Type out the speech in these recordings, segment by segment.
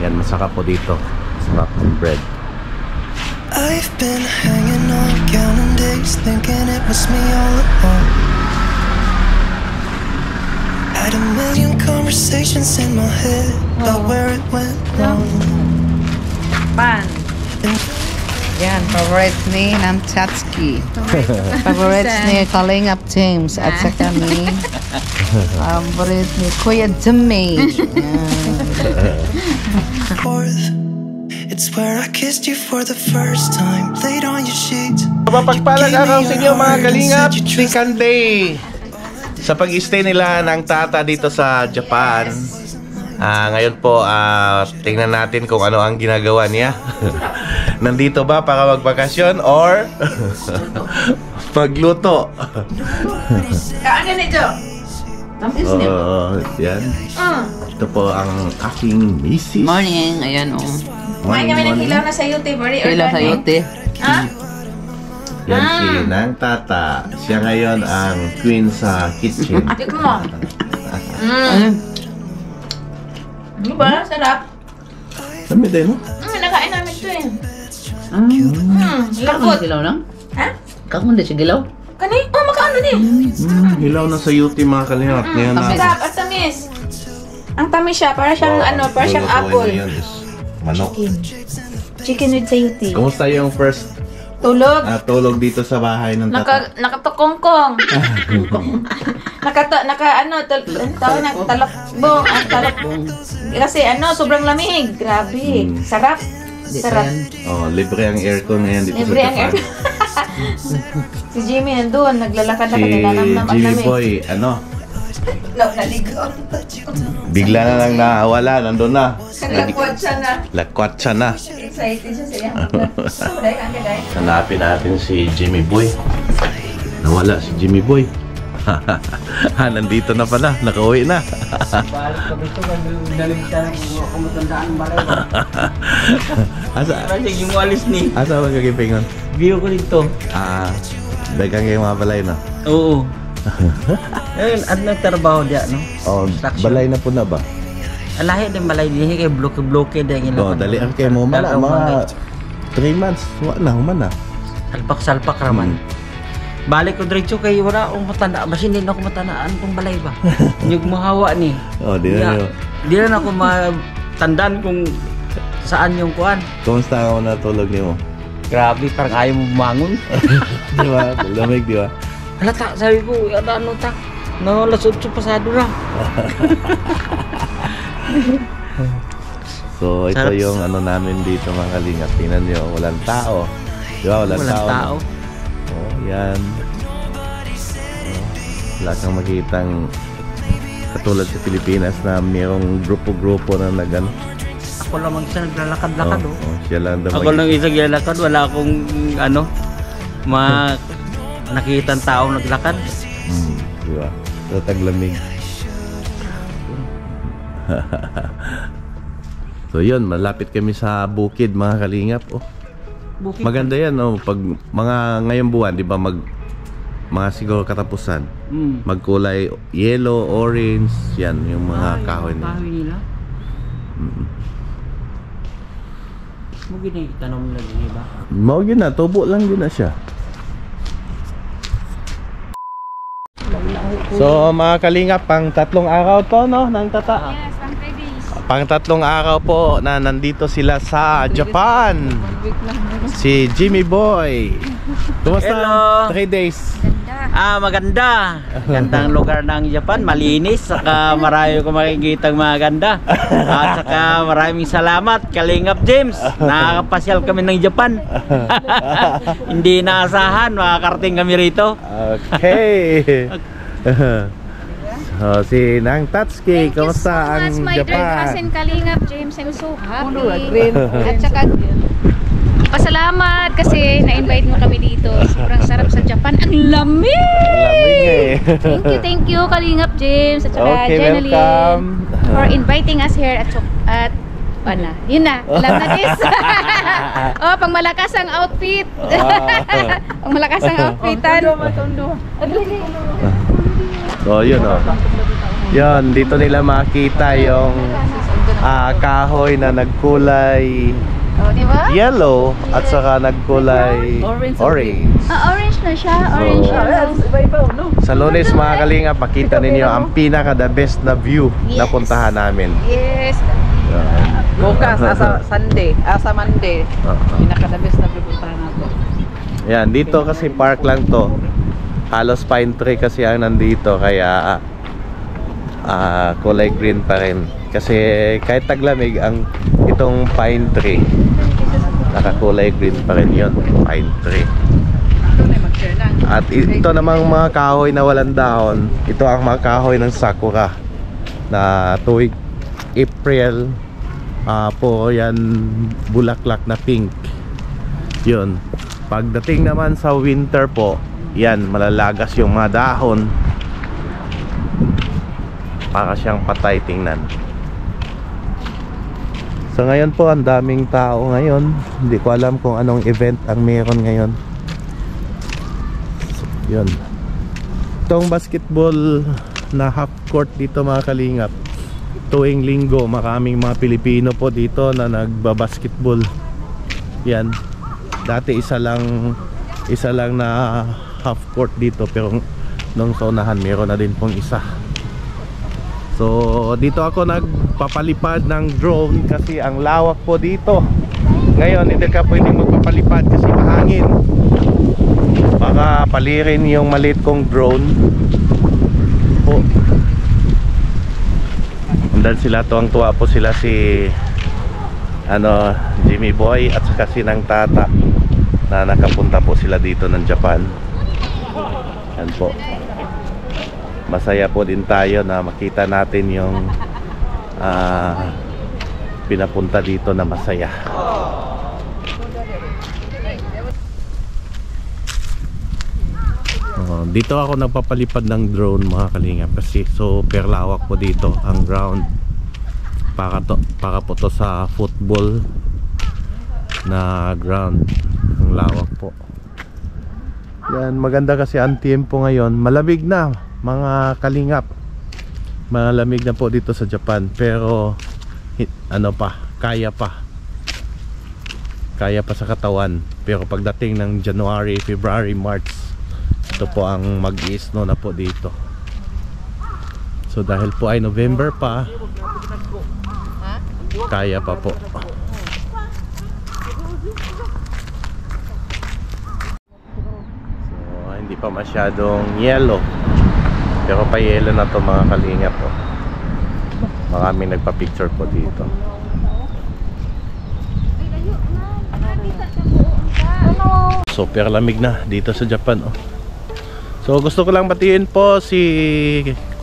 Yan, masarap po dito. Masarap ng bread. I've been hanging on, counting days, thinking it was me all along. Had a million conversations in my head about where it went wrong. Pan. Yan, favorite ni Namchatski. Favorite ni Kalingap James. At saka ni favorite ni Kuya Jimmy. It's where I kissed you for the first time. Laid on your sheets. Mapagpalang araw sa inyo mga kalingap. Second day sa pag-stay nila ng tata dito sa Japan. Ngayon po, tingnan natin kung ano ang ginagawa niya. Nandito ba para magbakasyon or magluto? Ano nito? Yan. Ito po ang aking misis. Morning, ayan o. Kumain kami ng hilaw na sayote. Hilaw sayote. Yan si Nang Tata. Siya ngayon ang queen sa kitchen. Tikman mo. Ano ba? Sarap. Dami din, no? Nakain namin ito eh. Kakong gilaw lang? Ha? Kakong di siya gilaw? Kani? Oh, makaano din. Hilaw na sayote mga kalingap. Ngayon na. Sarap at tamis. Ang tamis siya. Para siyang para siyang apple. Manok. Chicken with sayote. Kumusta yung first Tulog. tulog dito sa bahay ng tata? Nakatukongkong. Talakbong. Kasi sobrang lamig. Grabe. Sarap. Sarap. Oh, libre ang aircon ngayon dito Libre sa ang Japan. Si Jimmy nandun. Naglalakad-lakad. Si Nilalamnam ang Jimmy lamig. Boy, Naligo. bigla na lang nawala, nandun na. Naglakwat siya na. Lakwat siya na. Excited siya sa iyang. Hanapin natin si Jimmy Boy. Nawala si Jimmy Boy. Nandito na pala, nakauwi na. Balik kami ito, daling siya ng kumatandaan ng balay ba? Kasi yung walis ni. Asa ba kagipingon? View ko dito. Dagang yung mga balay na. Oo. Ayun, at nagtrabaho diya, no? Balay na po na ba? Alahi din balay din, kay bloke-bloke din. Dali ang kayo mo, mga 3 months, wala na, humana. Salpak-salpak raman. Balik ko diretso kay wala akong matanda. Basta hindi na ako matandaan itong balay ba? Yung mahawa ni. Di na ako matandaan kung saan yung kuan. Kumusta ako natulog niyo? Grabe, parang ayaw mo bumangon. Di ba? Lamig, di ba? Halata, sabi ko, ano ta? No, alas 8 pasado na. So, ito yung namin dito mga kalingap. Tingnan nyo, walang tao. Di ba? Walang tao. Oh, yan. Wala kang makitang katulad sa Pilipinas na mayroong grupo-grupo na nagano. Ako lang isa naglalakad-lakad. Siya lang daw. Ako lang isa naglalakad, wala akong nakitang tao naglakad. Di ba? So, taglamig. So yun, malapit kami sa bukid mga kalingap. Bukid. Maganda yan, pag mga ngayong buwan, di ba, mga siguro katapusan, magkulay yellow, orange, yan yung mga kahoy nila. Kahoy nila? Mugin na itanong nila din ba? Mawag yun na, tubo lang yun na siya. So mga kalingap, pang 3 araw to, no, ng tata? Yes, pang 3 days. Pang 3 araw po na nandito sila sa Japan. Si Jimmy Boy. Kumusta? Hello. 3 days. Maganda. Gandang lugar ng Japan, malinis, saka marami ko makikita maganda. At saka maraming salamat Kalingap James. Nakakapasyal kami ng Japan. Hindi naasahan, makakarating kami rito. Okay. So, si Nang Tatsuki, kamusta ang my dear Japan? cousin Kalingap James, I'm so happy. At saka pasalamat kasi na-invite mo kami dito. Sobrang sarap sa Japan. Ang lamig! Lamig eh. Thank you Kalingap James at saka Okay, Jenaline welcome. for inviting us here at yun na, alam na this. Pang malakas ang outfit. Pang malakas ang outfitan. So yun Yan, dito nila makita yung kahoy na nagkulay Oh, di ba? yellow at saka nagkulay Orange. orange. Orange na siya. Orange yellow. Iba-iba, no? Sa Lunes mga kalinga, pakita ninyo ang pinaka the best na view na Yes. puntahan namin. Yes. Bukas, asa Sunday, asa Monday. Pinaka-the best na pupuntahan natin. Yan, dito kasi park lang to. Halos pine tree kasi ang nandito, kaya kulay green pa rin. Kasi kahit taglamig ang itong pine tree, nakakulay green pa rin yun, pine tree. At ito namang mga kahoy na walang dahon, ito ang mga kahoy ng sakura na tuwing April po yan bulaklak na pink. Yun. Pagdating naman sa winter po, yan malalagas yung mga dahon, para siyang patay tingnan. So ngayon po ang daming tao ngayon. Hindi ko alam kung anong event ang meron ngayon. So, yun. Itong basketball na half court dito mga kalingap, tuwing linggo maraming mga Pilipino po dito na nagbabasketball. Yan. Dati isa lang na half court dito, pero nung sa unahan meron na din pong isa. So dito ako nagpapalipad ng drone kasi ang lawak po dito. Ngayon hindi ka pwedeng magpapalipad kasi mahangin. Baka palirin yung maliit kong drone po. Andan sila, tuwang-tuwa po sila si Jimmy Boy at saka si Nang Tata na nakapunta po sila dito ng Japan. Yan po. Masaya po din tayo na makita natin yung pinapunta dito na masaya. Dito ako nagpapalipad ng drone mga kalingap kasi super lawak po dito ang ground. Para po to sa football na ground. Ang lawak po. Yan, maganda kasi ang tiempo ngayon. Malamig na mga kalingap, malamig na po dito sa Japan, pero kaya pa sa katawan. Pero pagdating ng January, February, March, ito po ang mag-i-snow na po dito. So dahil po ay November pa, kaya pa po. So hindi pa masyadong yellow, pero pa yellow na to mga kalingap po. Maraming nagpa-picture po dito. Super lamig na dito sa Japan oh. So gusto ko lang batiin po si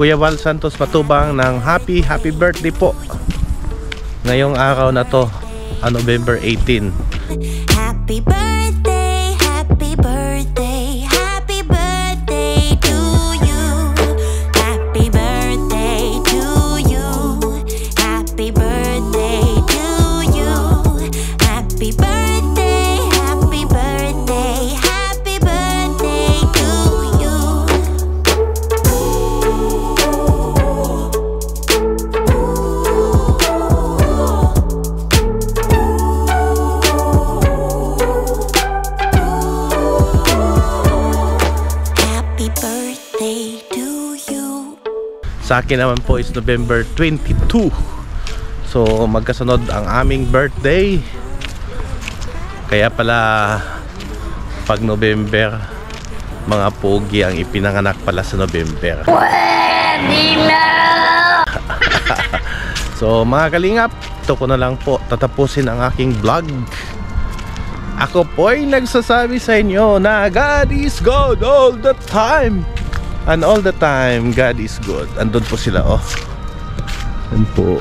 Kuya Val Santos Matubang ng happy birthday po ngayong araw na to, November 18. Happy birthday, happy birthday, happy birthday to you. Happy birthday to you. Happy birthday to you. Happy birthday, happy birthday, happy birthday to you. Happy birthday to you. Sa akin naman po is November 22. So magkasunod ang aming birthday. Kaya pala pag November, mga pogi ang ipinanganak pala sa November. So mga kalingap, ito ko na lang po tatapusin ang aking vlog. Ako po ay nagsasabi sa inyo na God is good all the time. And all the time God is good. Andun po sila oh. Andun po.